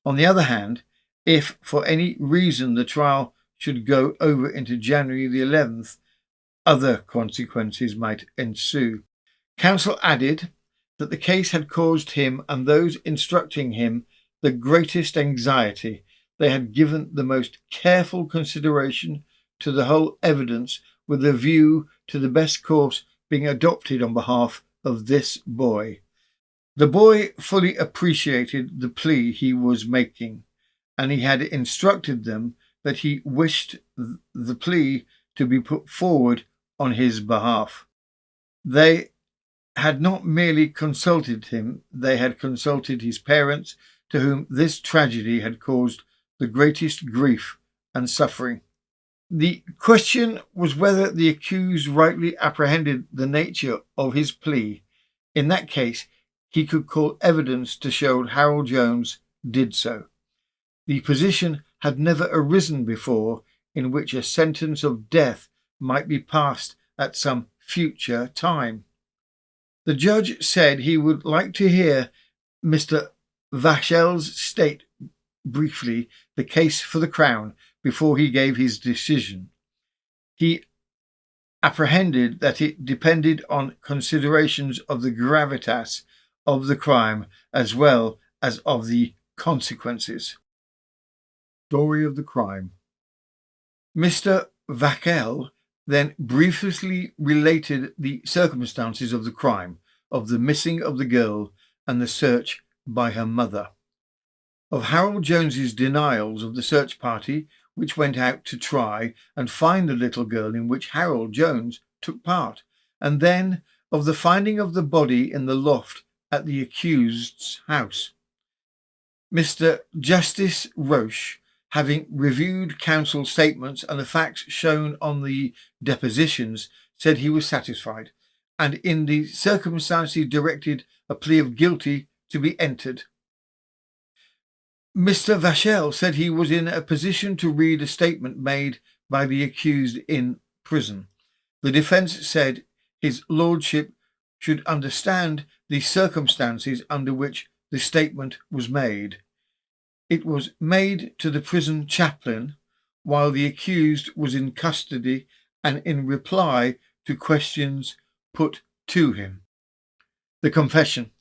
On the other hand, if for any reason the trial should go over into January the 11th, other consequences might ensue. Counsel added that the case had caused him and those instructing him the greatest anxiety. They had given the most careful consideration to the whole evidence with a view to the best course being adopted on behalf of this boy. The boy fully appreciated the plea he was making, and he had instructed them that he wished the plea to be put forward on his behalf. They had not merely consulted him, they had consulted his parents, to whom this tragedy had caused the greatest grief and suffering. The question was whether the accused rightly apprehended the nature of his plea. In that case, he could call evidence to show Harold Jones did so. The position had never arisen before in which a sentence of death might be passed at some future time. The judge said he would like to hear Mr. Vachel's state briefly the case for the Crown before he gave his decision. He apprehended that it depended on considerations of the gravitas of the crime as well as of the consequences. Story of the crime. Mr. Vachel then briefly related the circumstances of the crime, of the missing of the girl and the search by her mother, of Harold Jones's denials of the search party which went out to try and find the little girl in which Harold Jones took part, and then of the finding of the body in the loft at the accused's house. Mr. Justice Roche, having reviewed counsel's statements and the facts shown on the depositions, said he was satisfied, and in the circumstances directed a plea of guilty to be entered. Mr. Vachel said he was in a position to read a statement made by the accused in prison. The defence said his lordship should understand the circumstances under which the statement was made. It was made to the prison chaplain while the accused was in custody and in reply to questions put to him. The confession.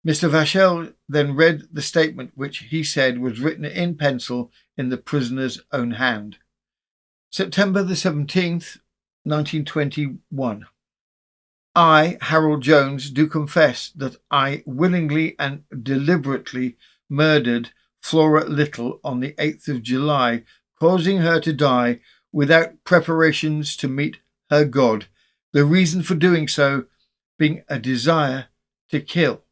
Mr. Vachel then read the statement which he said was written in pencil in the prisoner's own hand. September the 17th, 1921. I, Harold Jones, do confess that I willingly and deliberately murdered Flora Little on the 8th of July, causing her to die without preparations to meet her God, the reason for doing so being a desire to kill.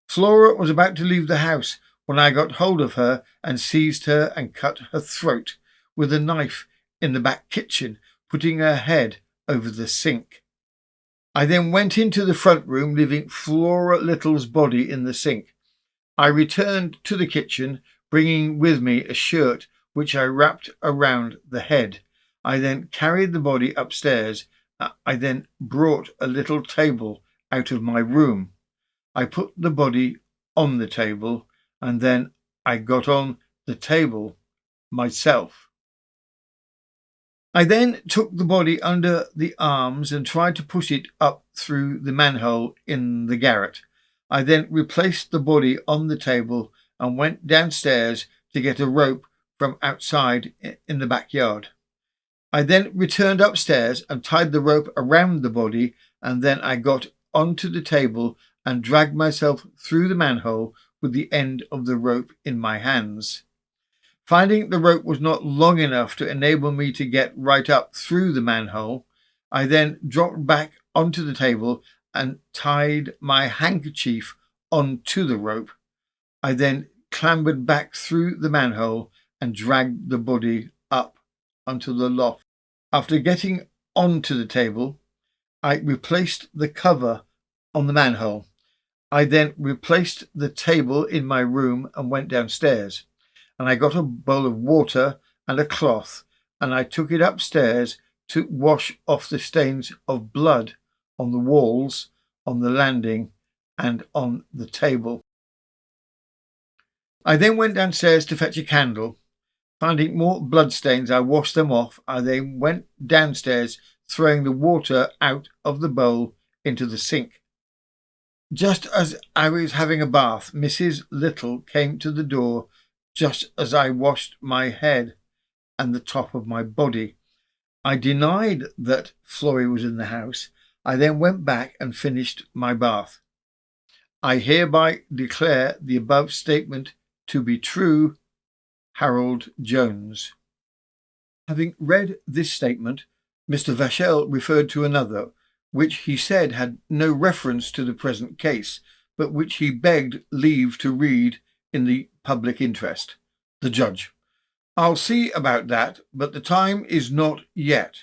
Flora was about to leave the house when I got hold of her and seized her and cut her throat with a knife in the back kitchen, putting her head over the sink. I then went into the front room, leaving Flora Little's body in the sink. I returned to the kitchen, bringing with me a shirt which I wrapped around the head. I then carried the body upstairs I then brought a little table out of my room. I put the body on the table, and then I got on the table myself. I then took the body under the arms and tried to push it up through the manhole in the garret. I then replaced the body on the table and went downstairs to get a rope from outside in the backyard. I then returned upstairs and tied the rope around the body, and then I got onto the table and dragged myself through the manhole with the end of the rope in my hands. Finding the rope was not long enough to enable me to get right up through the manhole, I then dropped back onto the table and tied my handkerchief onto the rope. I then clambered back through the manhole and dragged the body up onto the loft. After getting onto the table, I replaced the cover on the manhole. I then replaced the table in my room and went downstairs, and I got a bowl of water and a cloth, and I took it upstairs to wash off the stains of blood on the walls, on the landing, and on the table. I then went downstairs to fetch a candle. Finding more bloodstains, I washed them off. I then went downstairs, throwing the water out of the bowl into the sink. Just as I was having a bath, Mrs. Little came to the door just as I washed my head and the top of my body. I denied that Florrie was in the house. I then went back and finished my bath. I hereby declare the above statement to be true. Harold Jones. Having read this statement, Mr. Vachel referred to another, which he said had no reference to the present case, but which he begged leave to read in the public interest. The judge: I'll see about that, but the time is not yet.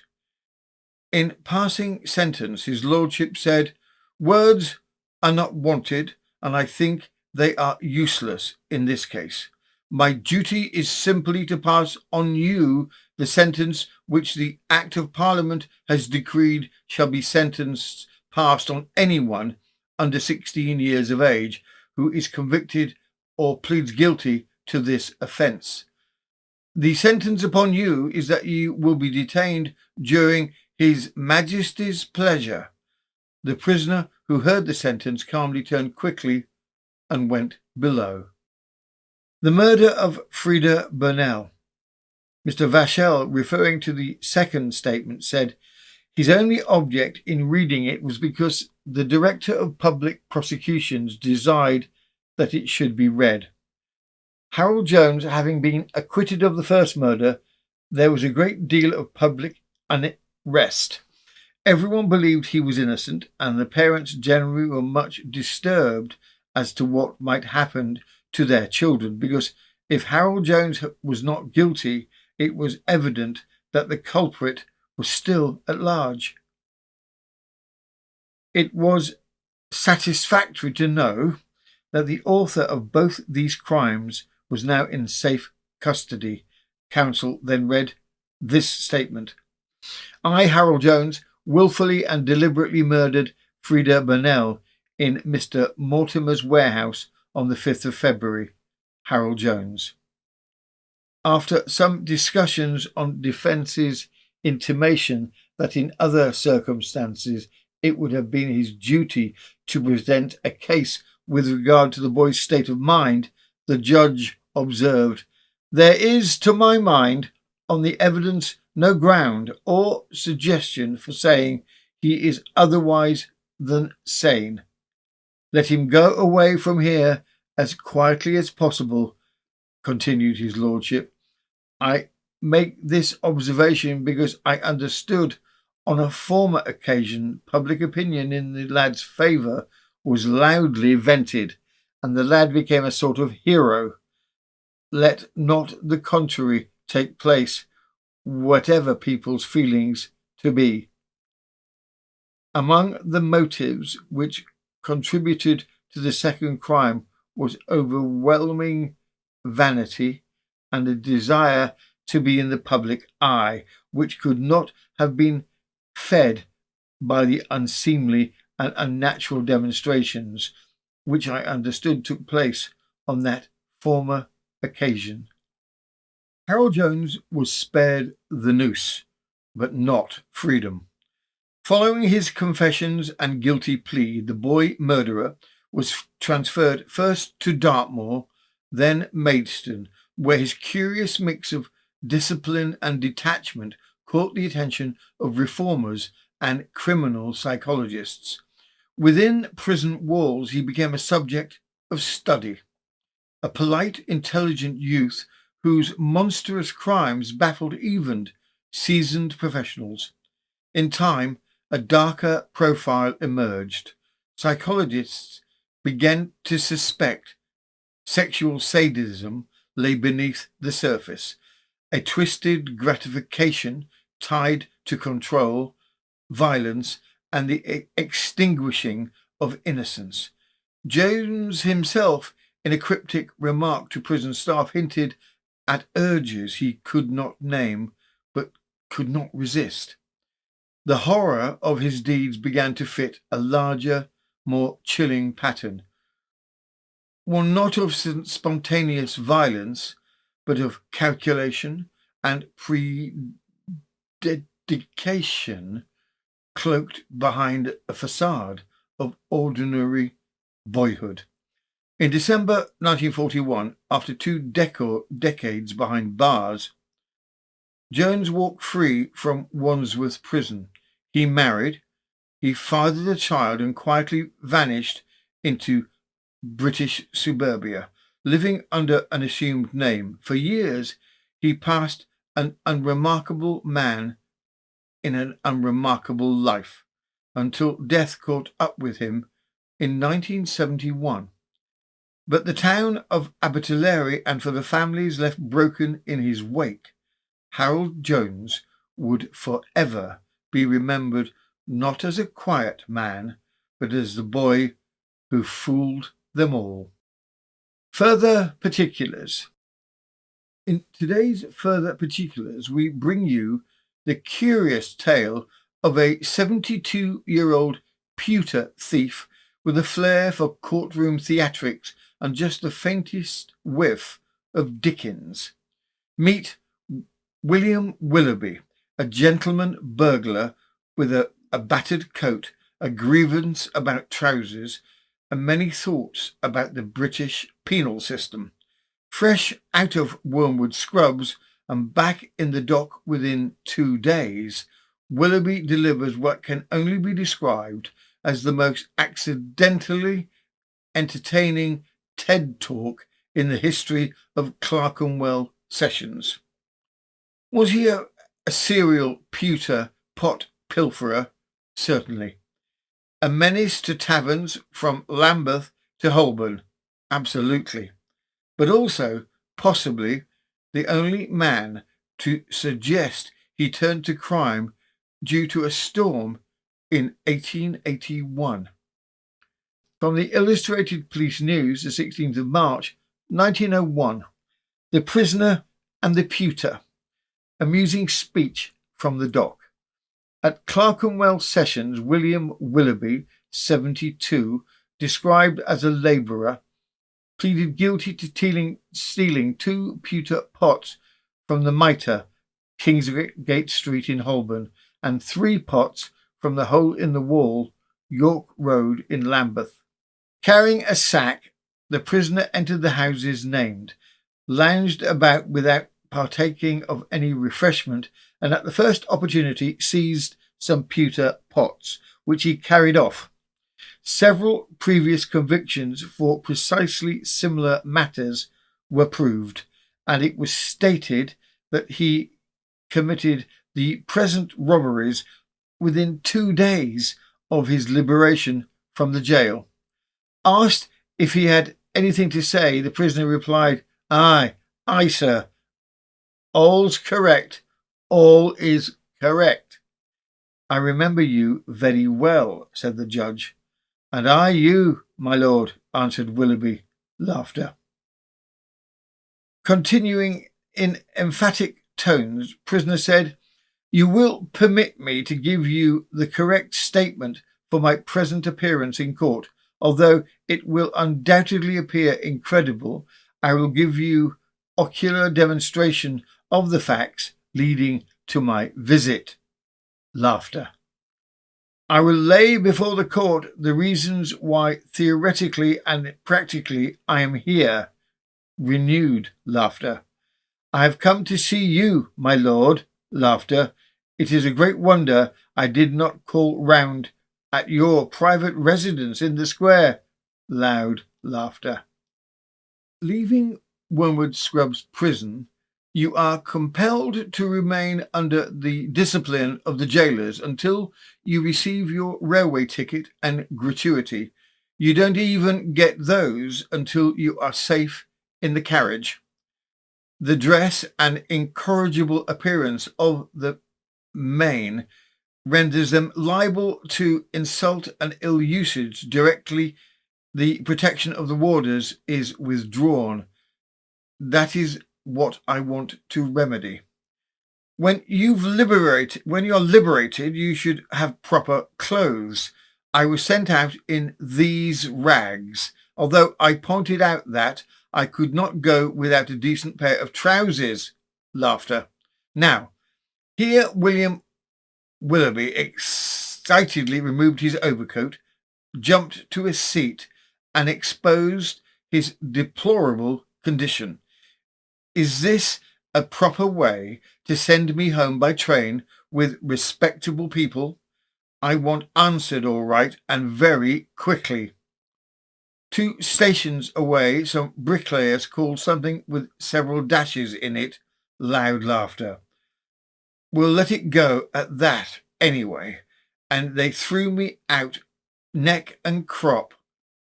In passing sentence, his lordship said, words are not wanted, and I think they are useless in this case. My duty is simply to pass on you the sentence which the Act of Parliament has decreed shall be sentenced passed on anyone under 16 years of age who is convicted or pleads guilty to this offence. The sentence upon you is that you will be detained during His Majesty's pleasure. The prisoner, who heard the sentence, calmly turned quickly and went below. The murder of Frida Burnell. Mr. Vachel, referring to the second statement, said his only object in reading it was because the Director of Public Prosecutions desired that it should be read. Harold Jones having been acquitted of the first murder, there was a great deal of public unrest. Everyone believed he was innocent, and the parents generally were much disturbed as to what might happen to their children, because if Harold Jones was not guilty, it was evident that the culprit was still at large. It was satisfactory to know that the author of both these crimes was now in safe custody. Counsel then read this statement: I, Harold Jones, wilfully and deliberately murdered Frida Burnell in Mr. Mortimer's warehouse on the 5th of February. Harold Jones. After some discussions on defence's intimation that in other circumstances it would have been his duty to present a case with regard to the boy's state of mind, the judge observed, there is, to my mind, on the evidence, no ground or suggestion for saying he is otherwise than sane. Let him go away from here as quietly as possible, continued his lordship. I make this observation because I understood on a former occasion public opinion in the lad's favour was loudly vented, and the lad became a sort of hero. Let not the contrary take place, whatever people's feelings to be. Among the motives which contributed to the second crime was overwhelming vanity and a desire to be in the public eye, which could not have been fed by the unseemly and unnatural demonstrations which I understood took place on that former occasion. Harold Jones was spared the noose, but not freedom. Following his confessions and guilty plea, the boy murderer was transferred first to Dartmoor, then Maidstone, where his curious mix of discipline and detachment caught the attention of reformers and criminal psychologists. Within prison walls, he became a subject of study, a polite, intelligent youth whose monstrous crimes baffled even seasoned professionals. In time, a darker profile emerged. Psychologists began to suspect sexual sadism lay beneath the surface, a twisted gratification tied to control, violence, and the extinguishing of innocence. Jones himself, in a cryptic remark to prison staff, hinted at urges he could not name but could not resist. The horror of his deeds began to fit a larger, more chilling pattern, one not of spontaneous violence, but of calculation and premeditation cloaked behind a facade of ordinary boyhood. In December 1941, after two decades behind bars, Jones walked free from Wandsworth Prison. He married, he fathered a child, and quietly vanished into British suburbia, living under an assumed name. For years, he passed an unremarkable man in an unremarkable life, until death caught up with him in 1971. But the town of Acquittal, and for the families left broken in his wake, Harold Jones would forever be remembered not as a quiet man, but as the boy who fooled them all. Further particulars. In today's further particulars, we bring you the curious tale of a 72-year-old pewter thief with a flair for courtroom theatrics and just the faintest whiff of Dickens. Meet William Willoughby, a gentleman burglar with a battered coat, a grievance about trousers, and many thoughts about the British penal system. Fresh out of Wormwood Scrubs and back in the dock within 2 days, Willoughby delivers what can only be described as the most accidentally entertaining TED Talk in the history of Clerkenwell sessions. Was he a serial pewter pot pilferer? Certainly. A menace to taverns from Lambeth to Holborn? Absolutely. But also, possibly, the only man to suggest he turned to crime due to a storm in 1881. From the Illustrated Police News, the 16th of March, 1901. The Prisoner and the Pewter. Amusing speech from the dock. At Clerkenwell Sessions, William Willoughby, 72, described as a labourer, pleaded guilty to stealing 2 pewter pots from the Mitre, Kingsgate Street in Holborn, and 3 pots from the Hole in the Wall, York Road in Lambeth. Carrying a sack, the prisoner entered the houses named, lounged about without partaking of any refreshment, and at the first opportunity seized some pewter pots, which he carried off. Several previous convictions for precisely similar matters were proved, and it was stated that he committed the present robberies within 2 days of his liberation from the jail. Asked if he had anything to say, the prisoner replied, Aye, sir. All's correct. All is correct. I remember you very well, said the judge. And I you, my lord, answered Willoughby. Laughter. Continuing in emphatic tones, prisoner said, You will permit me to give you the correct statement for my present appearance in court. Although it will undoubtedly appear incredible, I will give you ocular demonstration of the facts leading to my visit. Laughter. I will lay before the court the reasons why theoretically and practically I am here. Renewed laughter. I have come to see you, my lord. Laughter. It is a great wonder I did not call round at your private residence in the square. Loud laughter. Leaving Wormwood Scrubbs prison, you are compelled to remain under the discipline of the jailers until you receive your railway ticket and gratuity. You don't even get those until you are safe in the carriage. The dress and incorrigible appearance of the Maine renders them liable to insult and ill usage directly the protection of the warders is withdrawn. That is what I want to remedy. When you're liberated, you should have proper clothes. I was sent out in these rags, although I pointed out that I could not go without a decent pair of trousers. Laughter. Now, here William Willoughby excitedly removed his overcoat, jumped to a seat, and exposed his deplorable condition. Is this a proper way to send me home by train with respectable people? I want answered all right and very quickly. 2 stations away, some bricklayers called something with several dashes in it. Loud laughter. We'll let it go at that anyway. And they threw me out neck and crop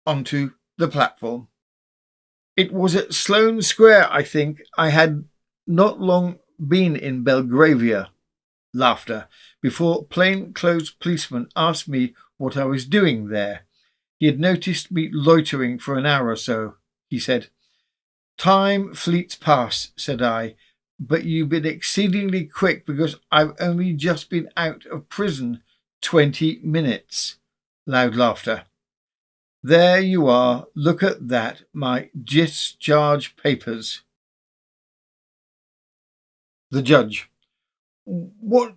onto the platform. It was at Sloane Square, I think. I had not long been in Belgravia. Laughter. Before plainclothes policeman asked me what I was doing there. He had noticed me loitering for an hour or so. He said, "Time fleets past," said I, "but you've been exceedingly quick because I've only just been out of prison 20 minutes. Loud laughter. There you are. Look at that. My discharge papers. The judge. What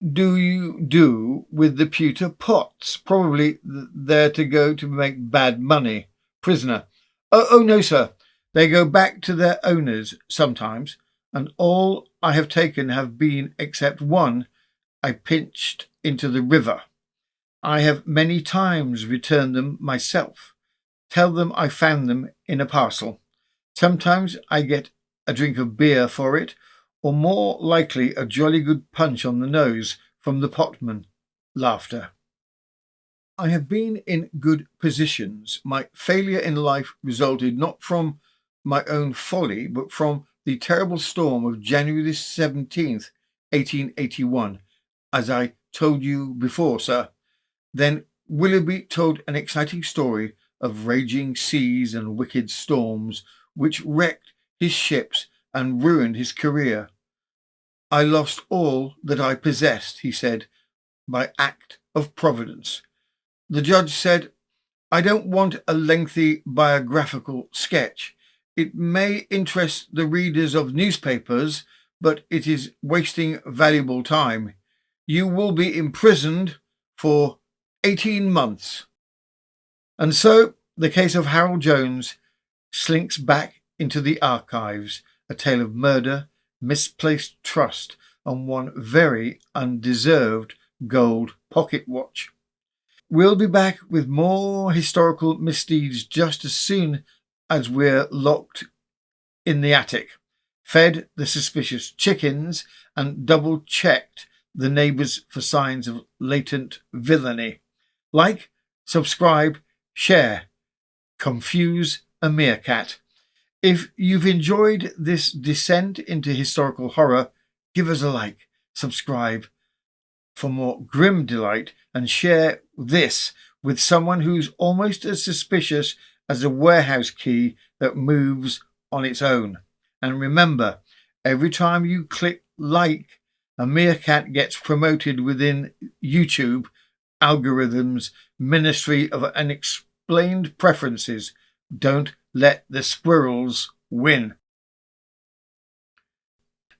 do you do with the pewter pots? Probably they're to go to make bad money. Prisoner. Oh no, sir. They go back to their owners sometimes, and all I have taken have been, except one I pinched into the river. I have many times returned them myself. Tell them I found them in a parcel. Sometimes I get a drink of beer for it, or more likely a jolly good punch on the nose from the potman. Laughter. I have been in good positions. My failure in life resulted not from my own folly, but from the terrible storm of January the 17th, 1881, as I told you before, sir. Then Willoughby told an exciting story of raging seas and wicked storms which wrecked his ships and ruined his career. I lost all that I possessed, he said, by act of Providence. The judge said, I don't want a lengthy biographical sketch. It may interest the readers of newspapers, but it is wasting valuable time. You will be imprisoned for 18 months. And so the case of Harold Jones slinks back into the archives, a tale of murder, misplaced trust, and one very undeserved gold pocket watch. We'll be back with more historical misdeeds just as soon as we're locked in the attic, fed the suspicious chickens, and double-checked the neighbours for signs of latent villainy. Like, subscribe, share. Confuse a meerkat. If you've enjoyed this descent into historical horror, give us a like, subscribe for more grim delight, and share this with someone who's almost as suspicious as a warehouse key that moves on its own. And remember, every time you click like, A meerkat gets promoted within YouTube algorithms Ministry of Unexplained Preferences. Don't let the squirrels win.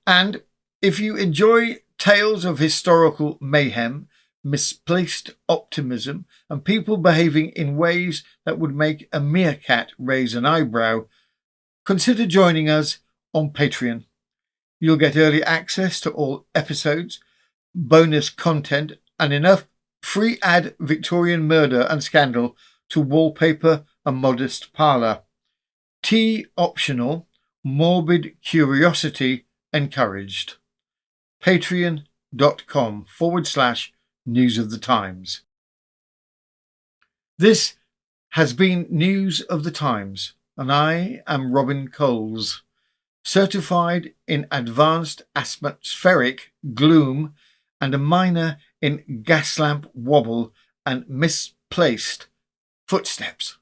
And if you enjoy tales of historical mayhem, misplaced optimism, and people behaving in ways that would make a meerkat raise an eyebrow, consider joining us on Patreon. You'll get early access to all episodes, bonus content, and enough free ad Victorian murder and scandal to wallpaper a modest parlour. Tea optional, morbid curiosity encouraged. Patreon.com/News of the Times. This has been News of the Times, and I am Robin Coles, certified in advanced atmospheric gloom and a minor in gaslamp wobble and misplaced footsteps.